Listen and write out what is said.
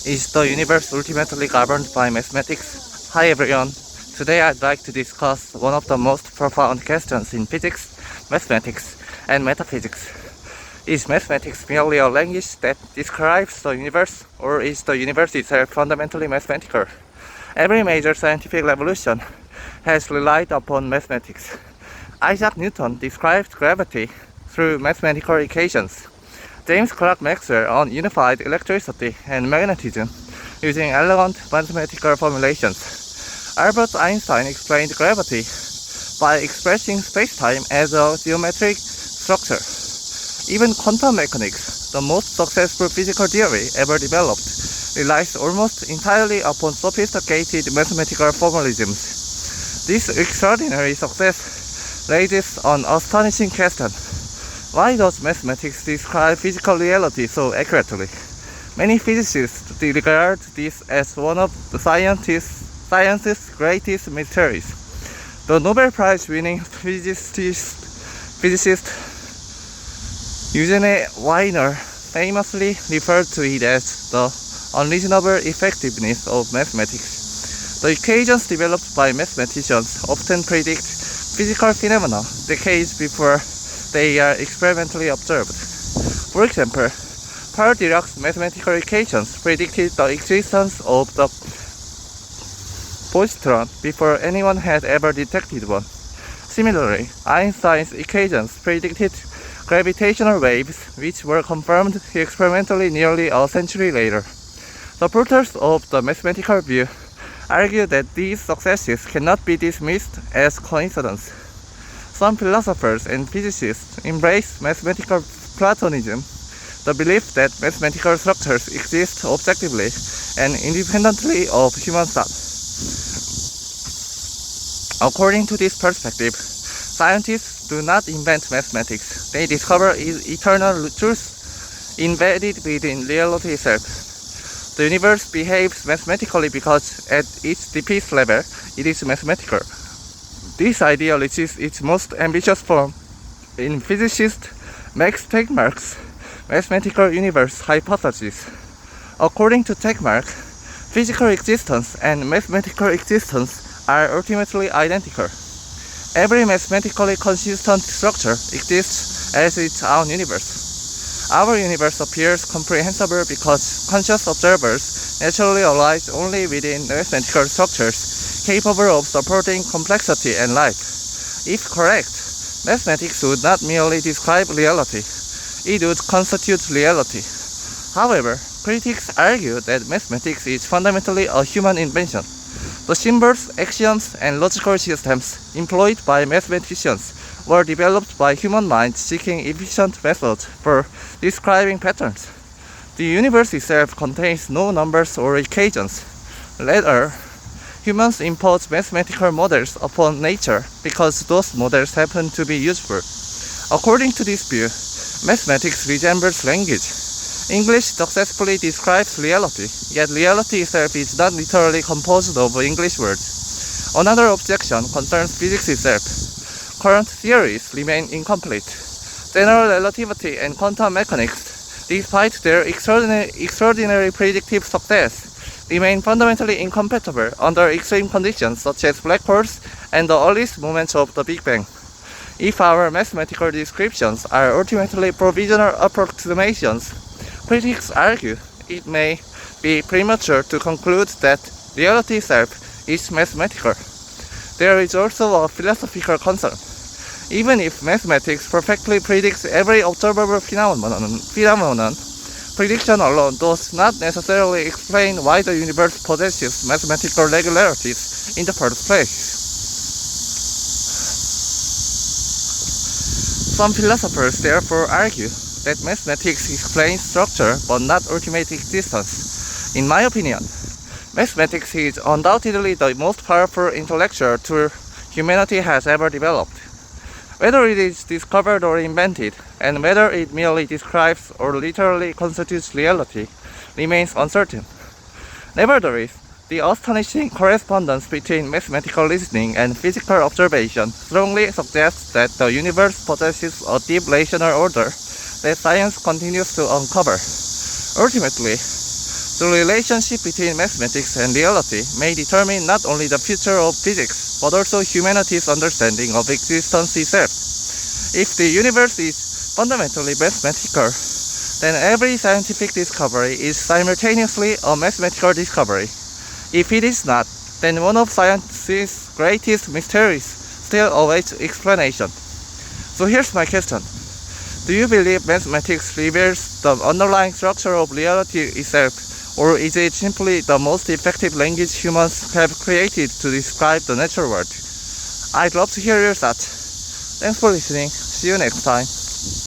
Is the universe ultimately governed by mathematics? Hi everyone. Today I'd like to discuss one of the most profound questions in physics, mathematics, and metaphysics. Is mathematics merely a language that describes the universe, or is the universe itself fundamentally mathematical? Every major scientific revolution has relied upon mathematics. Isaac Newton described gravity through mathematical equations. James Clerk Maxwell unified electricity and magnetism using elegant mathematical formulations. Albert Einstein explained gravity by expressing spacetime as a geometric structure. Even quantum mechanics, the most successful physical theory ever developed, relies almost entirely upon sophisticated mathematical formalisms. This extraordinary success raises an astonishing question. Why does mathematics describe physical reality so accurately? Many physicists regard this as one of the science's greatest mysteries. The Nobel Prize winning physicist Eugene Wigner famously referred to it as the unreasonable effectiveness of mathematics. The equations developed by mathematicians often predict physical phenomena decades before they are experimentally observed. For example, Paul Dirac's mathematical equations predicted the existence of the positron before anyone had ever detected one. Similarly, Einstein's equations predicted gravitational waves, which were confirmed experimentally nearly a century later. Supporters of the mathematical view argue that these successes cannot be dismissed as coincidence. Some philosophers and physicists embrace mathematical Platonism, the belief that mathematical structures exist objectively and independently of human thought. According to this perspective, scientists do not invent mathematics. They discover eternal truths embedded within reality itself. The universe behaves mathematically because at its deepest level, it is mathematical. This idea reaches its most ambitious form in physicist Max Tegmark's mathematical universe hypothesis. According to Tegmark, physical existence and mathematical existence are ultimately identical. Every mathematically consistent structure exists as its own universe. Our universe appears comprehensible because conscious observers naturally arise only within mathematical structures capable of supporting complexity and life. If correct, mathematics would not merely describe reality, it would constitute reality. However, critics argue that mathematics is fundamentally a human invention. The symbols, axioms, and logical systems employed by mathematicians were developed by human minds seeking efficient methods for describing patterns. The universe itself contains no numbers or equations. Rather, humans impose mathematical models upon nature because those models happen to be useful. According to this view, mathematics resembles language. English successfully describes reality, yet reality itself is not literally composed of English words. Another objection concerns physics itself. Current theories remain incomplete. General relativity and quantum mechanics, despite their extraordinary predictive success, remain fundamentally incompatible under extreme conditions such as black holes and the earliest moments of the Big Bang. If our mathematical descriptions are ultimately provisional approximations, critics argue it may be premature to conclude that reality itself is mathematical. There is also a philosophical concern. Even if mathematics perfectly predicts every observable phenomenon, prediction alone does not necessarily explain why the universe possesses mathematical regularities in the first place. Some philosophers therefore argue that mathematics explains structure but not ultimate existence. In my opinion, mathematics is undoubtedly the most powerful intellectual tool humanity has ever developed. Whether it is discovered or invented, and whether it merely describes or literally constitutes reality, remains uncertain. Nevertheless, the astonishing correspondence between mathematical reasoning and physical observation strongly suggests that the universe possesses a deep rational order that science continues to uncover. Ultimately, The relationship between mathematics and reality may determine not only the future of physics, but also humanity's understanding of existence itself. If the universe is fundamentally mathematical, then every scientific discovery is simultaneously a mathematical discovery. If it is not, then one of science's greatest mysteries still awaits explanation. So here's my question. Do you believe mathematics reveals the underlying structure of reality itself, or is it simply the most effective language humans have created to describe the natural world? I'd love to hear your thoughts. Thanks for listening. See you next time.